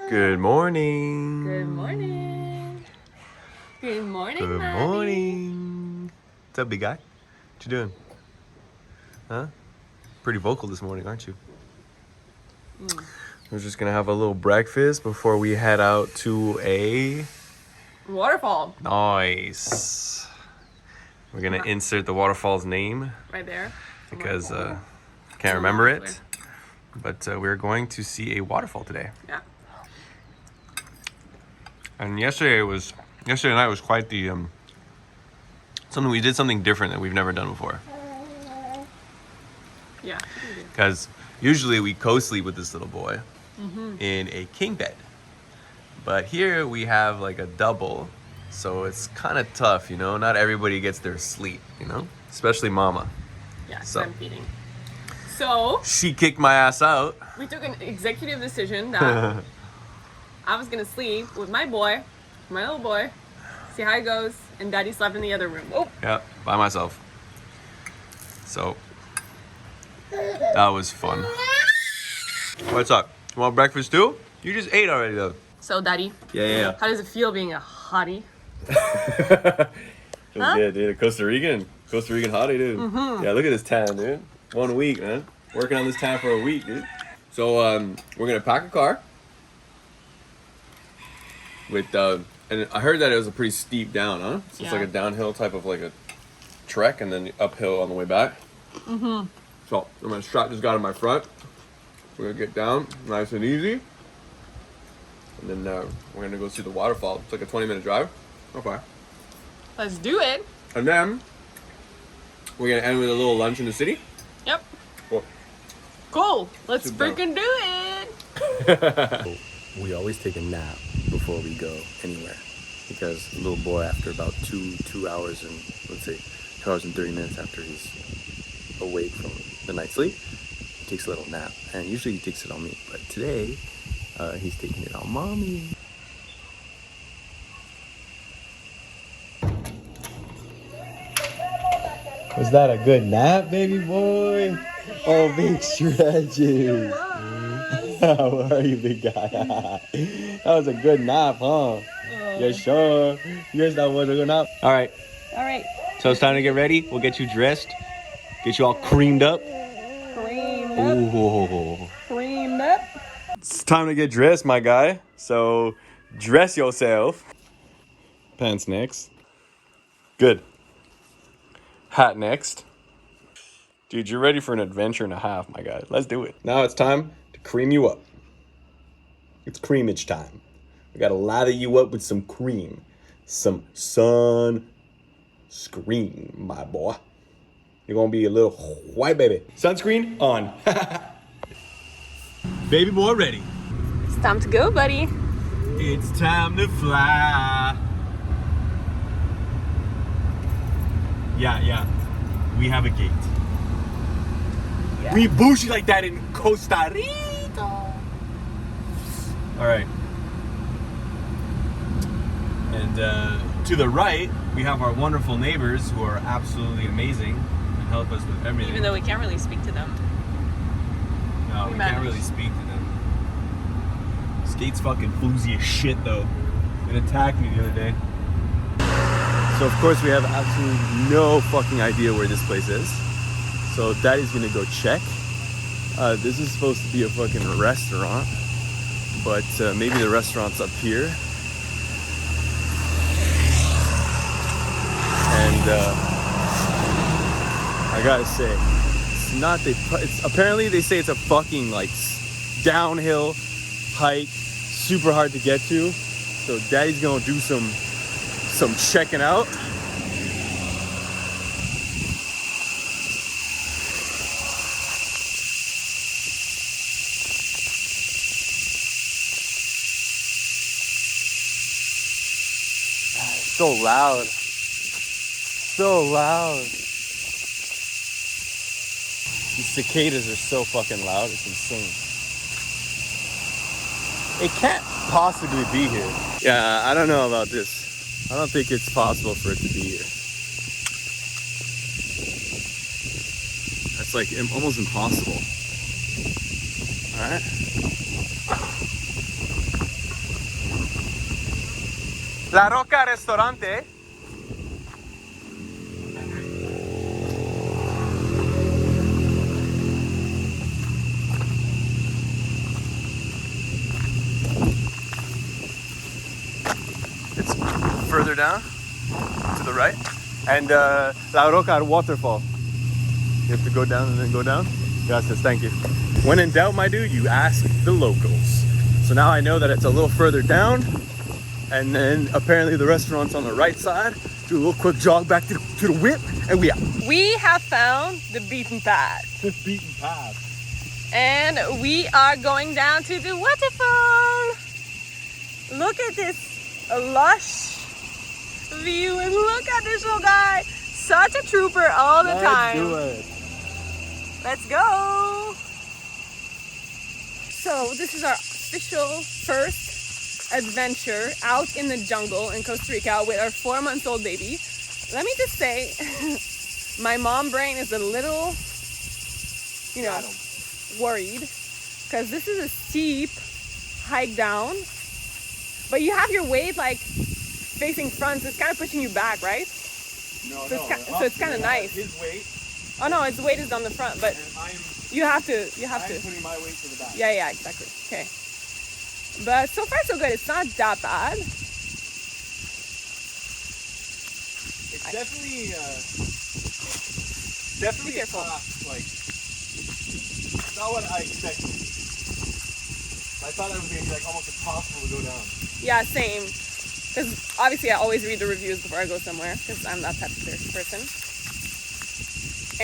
Good morning. Good morning. Good morning, Good Mommy. morning. What's up, big guy? What you doing? Huh? Pretty vocal this morning, aren't you? We're just gonna have a little breakfast before we head out to a Waterfall. Nice. We're gonna insert the waterfall's name Right there. because can't remember it. But we're going to see a waterfall today. Yeah. And yesterday night was quite the we did something different that we've never done before. Yeah. Because usually we co-sleep with this little boy in a king bed. But here we have like a double, so it's kind of tough, you know? Not everybody gets their sleep, you know? Especially mama. Yeah, So. I'm feeding. So, She kicked my ass out. we took an executive decision that I was going to sleep with my boy, my little boy, see how it goes, and Daddy slept in the other room. Oh. Yeah, by myself. So, that was fun. What's up? You want breakfast too? You just ate already though. So, Daddy, Yeah. how does it feel being a hottie? Feels good, dude. A Costa Rican hottie, dude. Yeah, look at this tan, dude. 1 week, man. Working on this tan for a week, dude. So, we're gonna pack a car. With, and I heard that it was a pretty steep down, huh? So it's like a downhill type of like a trek and then uphill on the way back. So, I'm gonna strap this guy to my front. We're gonna get down, nice and easy. And then we're gonna go see the waterfall. It's like a 20-minute drive. Okay. Let's do it. And then we're gonna end with a little lunch in the city. Yep. Cool. Let's Sit down. freaking do it. We always take a nap before we go anywhere because the little boy, after about two hours and let's say 2 hours and 30 minutes after he's awake from the night's sleep, he takes a little nap, and usually he takes it on me, but today he's taking it on mommy. Was that a good nap, baby boy? Oh, big stretches. How are you, big guy? That was a good nap, huh? Yes, sure. Yes, that was a good nap. All right. So it's time to get ready. We'll get you dressed. Get you all creamed up. Ooh. Creamed up. It's time to get dressed, my guy. So dress yourself. Pants next. Good. Hat next. Dude, you're ready for an adventure and a half, my guy. Let's do it. Now it's time to cream you up. It's creamage time. We gotta lather you up with some cream. Some sun screen, my boy. You're gonna be a little white baby. Sunscreen on. Baby boy ready. It's time to go, buddy. It's time to fly. Yeah. We have a gate. Yeah. We bougie like that in Costa Rica. All right. And to the right, we have our wonderful neighbors who are absolutely amazing and help us with everything. Even though we can't really speak to them. No, we can't really speak to them. Skate's fucking floozy as shit, though. It attacked me the other day. So, of course, we have absolutely no fucking idea where this place is. So, Daddy's gonna go check. This is supposed to be a fucking restaurant. But maybe the restaurant's up here. And I gotta say, it's not. It's apparently they say it's a fucking like downhill hike, super hard to get to. So Daddy's gonna do some checking out. So loud. So loud. These cicadas are so fucking loud, it's insane. It can't possibly be here. Yeah, I don't know about this. I don't think it's possible for it to be here. That's like almost impossible. Alright? La Roca Restaurante. It's further down to the right. And La Roca Waterfall. You have to go down and then go down. Gracias, thank you. When in doubt, my dude, you ask the locals. So now I know that it's a little further down. And then apparently the restaurant's on the right side. Do a little quick jog back to the whip, and we out. We have found the beaten path. The beaten path. And we are going down to the waterfall. Look at this lush view, and look at this little guy. Such a trooper all the time. Let's do it. Let's go. So this is our official first adventure out in the jungle in Costa Rica with our 4-month-old baby. Let me just say, my mom brain is a little, worried, because this is a steep hike down, but you have your weight like facing front, so it's kind of pushing you back, right? No, so it's kind of nice. His weight. Oh no, his weight is on the front, but you have to. I'm putting my weight to the back. Yeah, exactly. Okay. But so far so good. It's not that bad. It's definitely Be careful. Like, it's not what I expected. I thought it was gonna be like almost impossible to go down. Yeah, same. Because obviously I always read the reviews before I go somewhere, because I'm that type of person.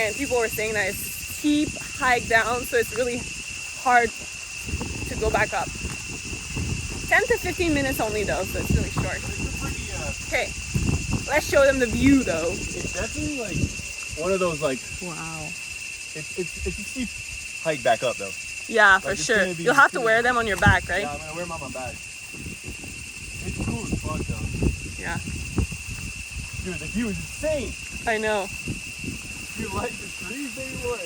And people were saying that it's steep hike down, so it's really hard to go back up. 10 to 15 minutes only though, so it's really short. It's a pretty, Okay, let's show them the view though. It's definitely like one of those like. Wow. It's a steep hike back up though. Yeah, Like, for it's sure. gonna be- You'll have to wear them on your back, right? Yeah, I'm gonna wear them on my back. It's cool as fuck though. Yeah. Dude, the view is insane. I know. You like the trees, baby boy?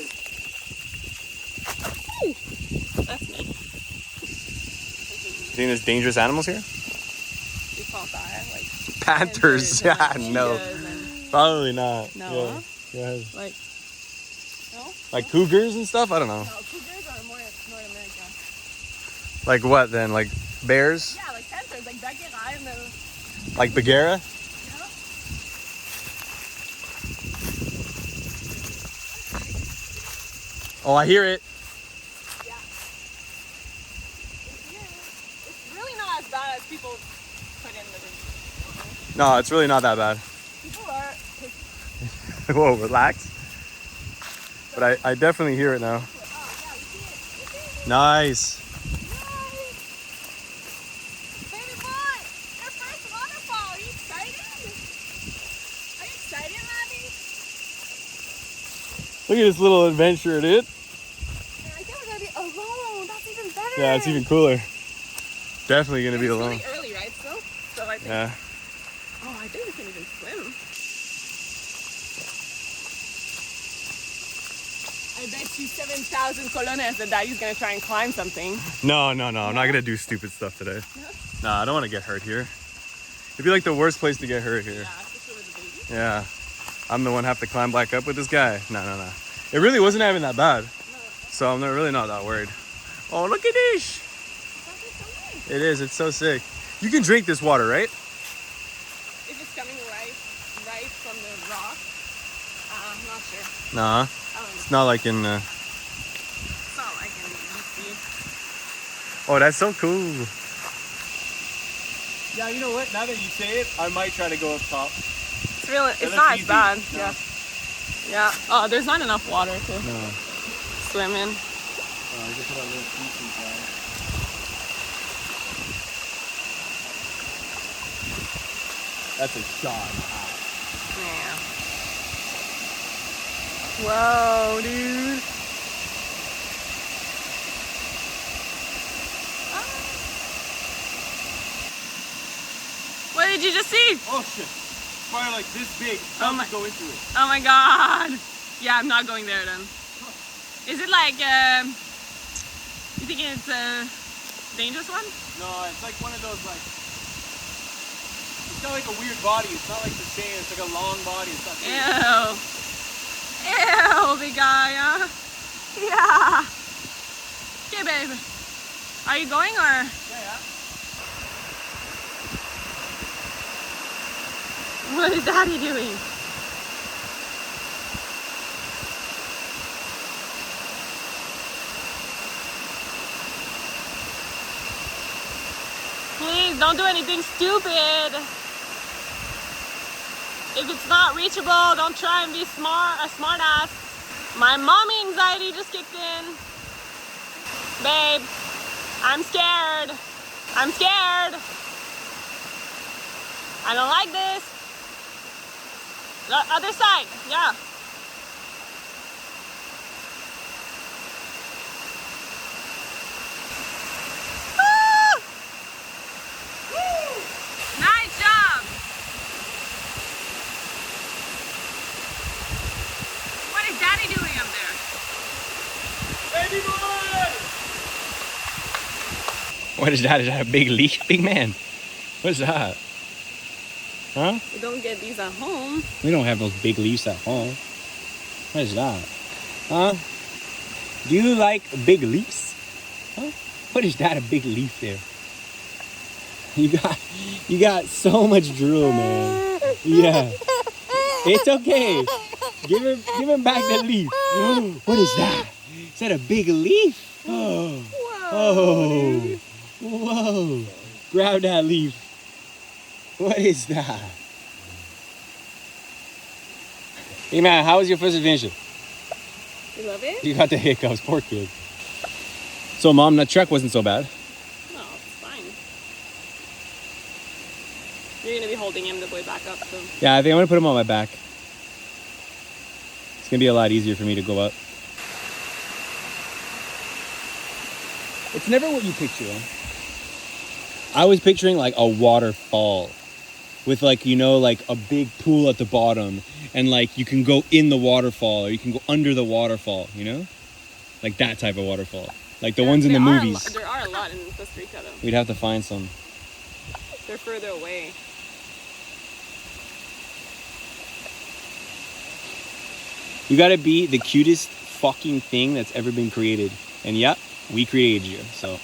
That's me. You think there's dangerous animals here? We call that like Panthers. and Yeah, no. cheetahs and- Probably not. No. Yeah. Like, no? Like cougars and stuff? I don't know. No, cougars are more North America. Like what then? Like bears? Yeah, like panthers, like Bagheera and the. Like Bagheera? Oh, I hear it. Yeah. It's really not as bad as people put in the review. No, it's really not that bad. People are. Whoa, relax. But I definitely hear it now. Oh, yeah, you see it. You see it. Nice. Baby boy, our first waterfall. Are you excited? Are you excited, Robbie? Look at this little adventure, dude. I think we're gonna be alone. That's even better. Yeah, it's even cooler. Definitely gonna be It's alone. really early, right? Still. So I think. Yeah. Oh, I think we can even swim. I bet you 7,000 colones that Daddy's gonna try and climb something. No. I'm not gonna do stupid stuff today. No? Nah, I don't want to get hurt here. It'd be like the worst place to get hurt here. Yeah, especially with the baby. Yeah. I'm the one have to climb back up with this guy. No. It really wasn't even that bad. No, So I'm really not that worried. Oh, look at this. something so nice. It is. It's so sick. You can drink this water, right? If it's coming right from the rock, I'm not sure. Nah. I don't know. It's not like in... It's not like in DC. Oh, that's so cool. Yeah, you know what? Now that you say it, I might try to go up top. It's really. It's looks not as easy. bad. No. Yeah. Yeah. Oh, there's not enough water to No. swim in. I just put a little pieces down. That's a shot. Yeah. Whoa, dude. What did you just see? Oh shit. Fire like this big. Oh my- Go into it. Oh my god. Yeah, I'm not going there then. Is it like, you think it's a dangerous one? No, it's like one of those like It's got like a weird body. It's not like the same. It's like a long body. It's not big. Ew, big guy, huh? Yeah. Okay, babe. Are you going or? Yeah. What is Daddy doing? Please don't do anything stupid. If it's not reachable, don't try and be a smart ass. My mommy anxiety just kicked in. Babe, I'm scared. I'm scared. I don't like this. The other side, yeah. Ah! Nice job. What is Daddy doing up there? Baby boy! What is that? Is that a big leaf, big man? What's that? Huh? We don't get these at home. We don't have those big leaves at home. What is that? Huh? Do you like big leaves? Huh? What is that? A big leaf there? You got so much drool, man. Yeah. It's okay. Give him back the leaf. What is that? Is that a big leaf? Oh. Oh. Whoa. Grab that leaf. What is that? Hey man, how was your first adventure? You love it? You got the hiccups, poor kid. So mom, that trek wasn't so bad. No, it's fine. You're gonna be holding him the way back up, so. Yeah, I think I'm gonna put him on my back. It's gonna be a lot easier for me to go up. It's never what you picture, huh? I was picturing like a waterfall with like, you know, like a big pool at the bottom and like you can go in the waterfall or you can go under the waterfall, you know? Like that type of waterfall. Like the ones in the movies. There are a lot in Costa Rica though. We'd have to find some. They're further away. You gotta be the cutest fucking thing that's ever been created. And yep, we created you, so.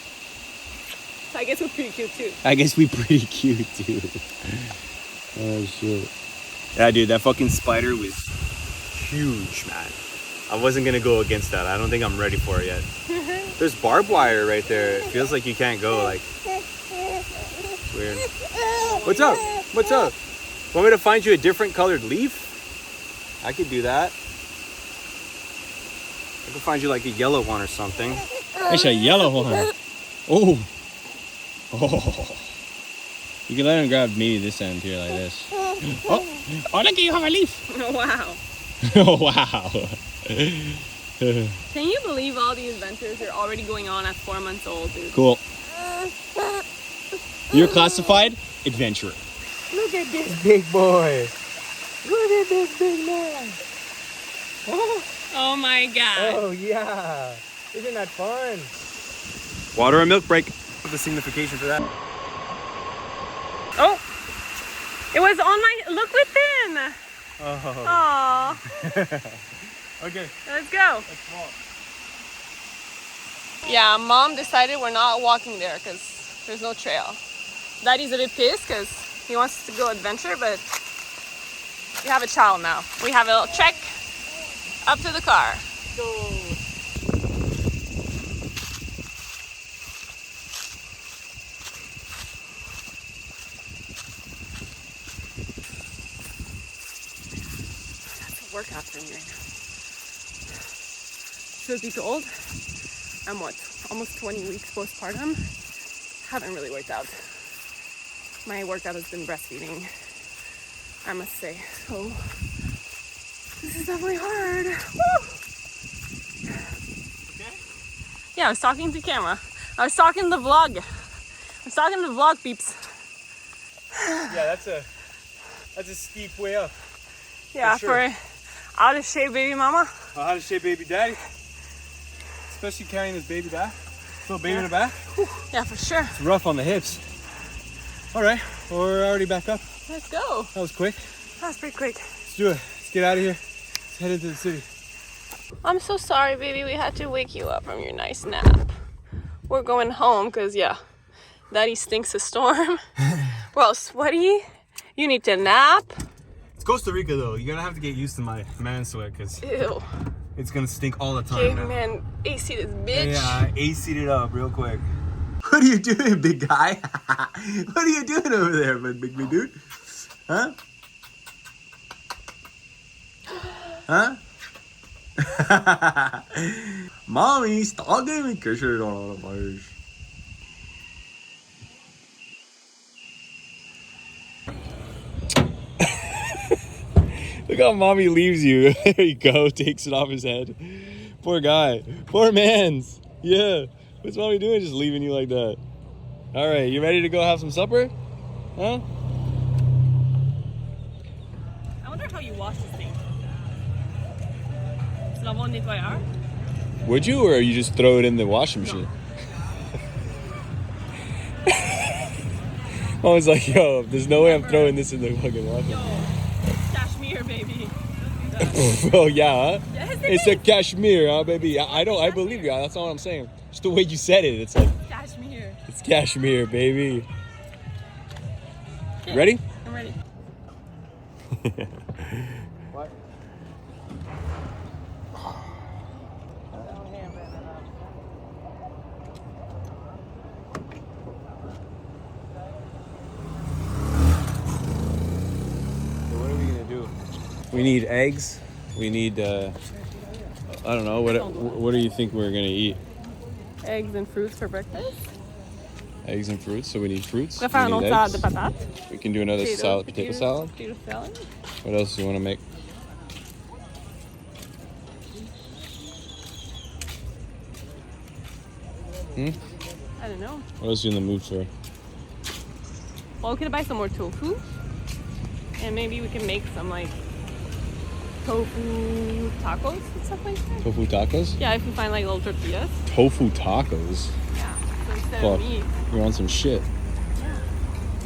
So I guess we're pretty cute too. I guess we pretty cute too. Oh shit. Yeah, dude, that fucking spider was huge, man. I wasn't gonna go against that. I don't think I'm ready for it yet. There's barbed wire right there. It feels like you can't go, like. It's weird. What's up? What's up? Want me to find you a different colored leaf? I could do that. I could find you like a yellow one or something. It's a yellow one. Oh. Oh. You can let him grab maybe this end here like this. Oh, look at you have a leaf. Oh, wow. Oh, wow. Can you believe all these adventures are already going on at 4 months old, dude? Cool. You're classified adventurer. Look at this big boy. Look at this big man. Oh my god. Oh yeah. Isn't that fun? Water and milk break. The signification for that. Oh! It was on my... Look within! Oh. Aww. Okay. Let's go. Let's walk. Yeah, Mom decided we're not walking there because there's no trail. Daddy's a bit pissed because he wants to go adventure, but we have a child now. We have a little trek up to the car. Go. Workout for me right now. Truth be told, I'm almost 20 weeks postpartum. Haven't really worked out. My workout has been breastfeeding, I must say. So this is definitely hard. Woo! Okay. Yeah, I was talking to camera. I was talking to the vlog. I was talking to the vlog peeps. Yeah, that's a steep way up. Yeah, For sure. for out of shape baby mama. How to shape baby daddy. Especially carrying this baby back. Little baby in the back. Yeah, for sure. It's rough on the hips. All right. We're already back up. Let's go. That was quick. That's pretty quick. Let's do it. Let's get out of here. Let's head into the city. I'm so sorry, baby. We had to wake you up from your nice nap. We're going home because, yeah, Daddy stinks a storm. We're all sweaty. You need to nap. It's Costa Rica, though. You're gonna have to get used to my man sweat because Ew. it's gonna stink all the time. Okay, now. man, AC this bitch. Yeah, AC'd it up real quick. What are you doing, big guy? What are you doing over there, big dude? Huh? Huh? Mommy, stop giving me kisses on all the fires. Look how mommy leaves you. There you go, takes it off his head. Poor guy. Poor man's. Yeah. What's mommy doing just leaving you like that? Alright, you ready to go have some supper? Huh? I wonder how you wash this thing. C'est la bonne nettoyeur? Would you, or you just throw it in the washing machine? I was like, yo, there's no way I'm throwing this in the fucking washing Yo, machine. cashmere, baby. Oh yeah, huh? Yes, It's a cashmere, huh, baby? I believe you. That's not what I'm saying. Just the way you said it, it's like Cashmere. it's cashmere, baby. Ready? I'm ready. What? What are we gonna do? We need eggs. We need I don't know. What do you think we're gonna eat? Eggs and fruits for breakfast. Eggs and fruits. So we need fruits. On va faire un We need autre salade eggs. de patates. We can do another salad, potato salad. Potato salad. What else do you want to make? I don't know. What else are you in the mood for? Well, we could buy some more tofu. And maybe we can make some like tofu tacos and stuff like that. Tofu tacos? Yeah, if we find like little tortillas. Tofu tacos? Yeah. So instead Fuck. of meat. You want some shit? Yeah.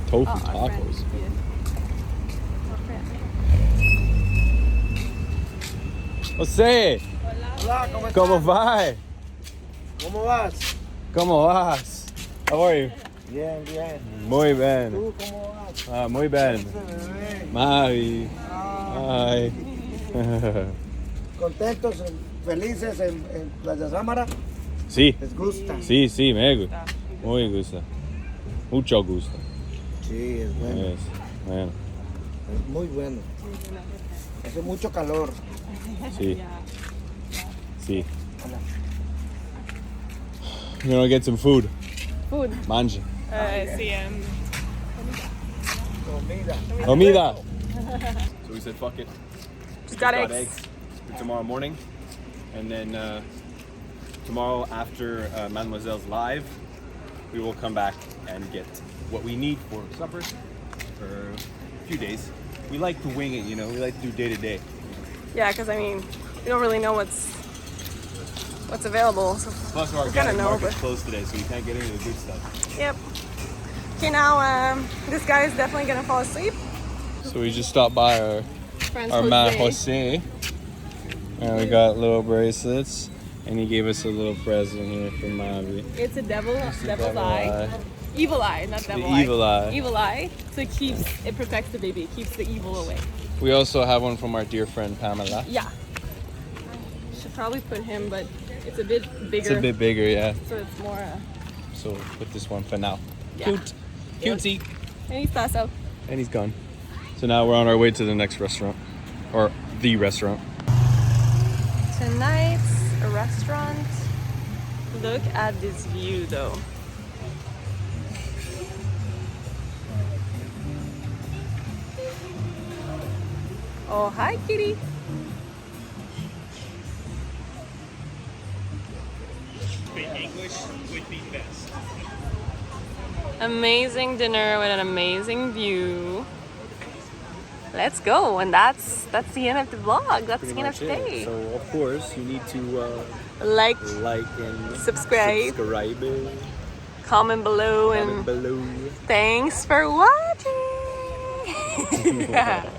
Tofu Our friend. tacos. Yeah. Our friend. José, Hola, ¿cómo estás? ¿cómo va? ¿Cómo vas? ¿Cómo vas? How are you? Bien, bien. Muy bien. ¿Tú cómo vas? Ah, muy bien. Ese bebé. Mari. Ah, Ay. ¿Contentos, felices en Playa Sámara? Sí, ¿Les gusta? sí, sí, me gusta. Muy gusta. Mucho gusto. Sí, es bueno. Yes. Bueno, Es muy bueno. Hace mucho calor. sí, Yeah. sí. Hola. We're gonna get some food. Food. Manje. Sí, Comida. Comida. So we said, fuck it. Just got eggs. for tomorrow morning. And then tomorrow after Mademoiselle's live, we will come back and get what we need for supper for a few days. We like to wing it, you know, we like to do day to day. Yeah, because I mean, we don't really know what's available. So Plus our kinda organic know, market's but- closed today, so you can't get any of the good stuff. yep. Okay, now this guy is definitely gonna fall asleep. So we just stopped by our man Jose, and we got little bracelets, and he gave us a little present here for Mavi. It's a devil's Devil eye. eye. Evil eye, not devil The eye. evil eye. Evil eye. So it protects the baby. It keeps the evil away. We also have one from our dear friend Pamela. Yeah. Should probably put him, but it's a bit bigger. It's a bit bigger, yeah. So it's more. So we'll put this one for now. Yeah. Cute. Cutesy. And he's tasso. And he's gone. So now we're on our way to the next restaurant. Or the restaurant. Tonight's restaurant. Look at this view, though. Oh, hi, kitty. English would be best. Amazing dinner with an amazing view. Let's go, and that's the end of the vlog. That's the end of today. So of course you need to Like, like and subscribe, subscribe comment below, comment and below. thanks for watching. Yeah.